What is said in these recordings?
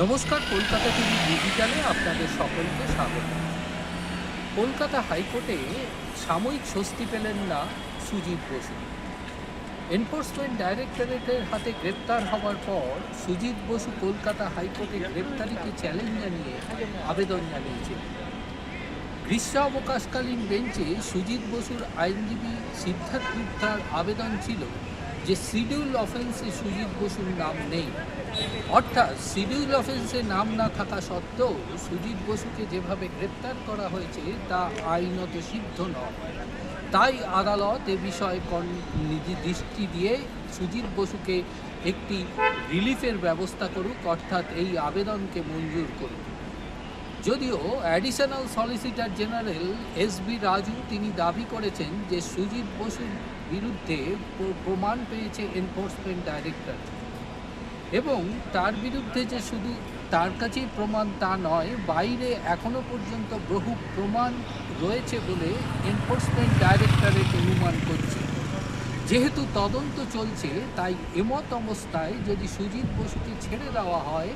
নমস্কার, কলকাতা টিভি ডিজিটালে আপনাদের সকলকে স্বাগত। কলকাতা হাইকোর্টে সাময়িক স্বস্তি পেলেন না সুজিত বসু। এনফোর্সমেন্ট ডাইরেক্টরেটের হাতে গ্রেপ্তার হওয়ার পর সুজিত বসু কলকাতা হাইকোর্টে গ্রেপ্তারিকে চ্যালেঞ্জ জানিয়ে আবেদন জানিয়েছেন। গ্রীষ্মাবকাশকালীন বেঞ্চে সুজিত বসুর আইনজীবী সিদ্ধার্থ গুপ্তার আবেদন ছিল যে শিডিউল অফেন্সে সুজিত বসুর নাম নেই, অর্থাৎ শিডিউল অফেন্সে নাম না থাকা সত্ত্বেও সুজিত বসুকে যেভাবে গ্রেপ্তার করা হয়েছে তা আইনত সিদ্ধ নয়। তাই আদালত এ বিষয়ে দৃষ্টি দিয়ে সুজিত বসুকে একটি রিলিফের ব্যবস্থা করুক, অর্থাৎ এই আবেদনকে মঞ্জুর করুক। যদিও additional solicitor general SB. Raju তিনি দাবি করেছেন যে সুজিত বসুর বিরুদ্ধে প্রমাণ পেয়েছে এনফোর্সমেন্ট ডাইরেক্টর এবং তার বিরুদ্ধে যে শুধু তার কাছেই প্রমাণ তা নয়, বাইরে এখনও পর্যন্ত বহু প্রমাণ রয়েছে বলে এনফোর্সমেন্ট ডাইরেক্টরেট অনুমান করছে। যেহেতু তদন্ত চলছে, তাই এমত অবস্থায় যদি সুজিত বসুকে ছেড়ে দেওয়া হয়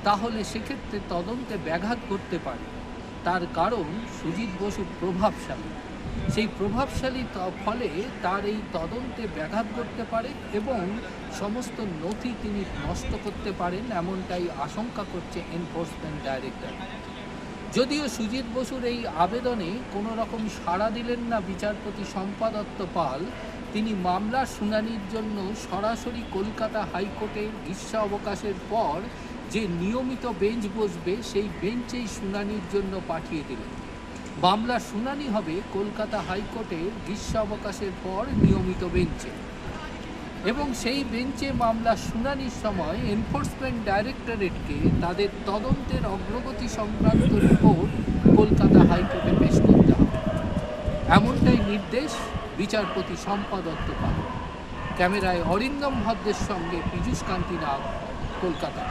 তাহলে সেক্ষেত্রে তদন্তে ব্যাঘাত করতে পারে। তার কারণ সুজিত বসু প্রভাবশালী, সেই প্রভাবশালী ফলে তার এই তদন্তে ব্যাঘাত করতে পারে এবং সমস্ত নথি তিনি নষ্ট করতে পারেন, এমনটাই আশঙ্কা করছে এনফোর্সমেন্ট ডাইরেক্টর। যদিও সুজিত বসুর এই আবেদনে কোনো রকম সাড়া দিলেন না বিচারপতি শম্পা দত্ত পাল। তিনি মামলার শুনানির জন্য সরাসরি কলকাতা হাইকোর্টের গ্রীষ্মাবকাশের পর যে নিয়মিত বেঞ্চ বসবে সেই বেঞ্চেই শুনানির জন্য পাঠিয়ে দিলেন। মামলার শুনানি হবে কলকাতা হাইকোর্টের গ্রীষ্মাবকাশের পর নিয়মিত বেঞ্চে, এবং সেই বেঞ্চে মামলার শুনানির সময় এনফোর্সমেন্ট ডাইরেক্টরেটকে তাদের তদন্তের অগ্রগতি সংক্রান্ত রিপোর্ট কলকাতা হাইকোর্টে পেশ করতে হবে, এমনটাই নির্দেশ বিচারপতি শম্পা দত্ত পাল। ক্যামেরায় অরিন্দম ভদ্রের সঙ্গে পীযূষ কান্তি নাগ, কলকাতা।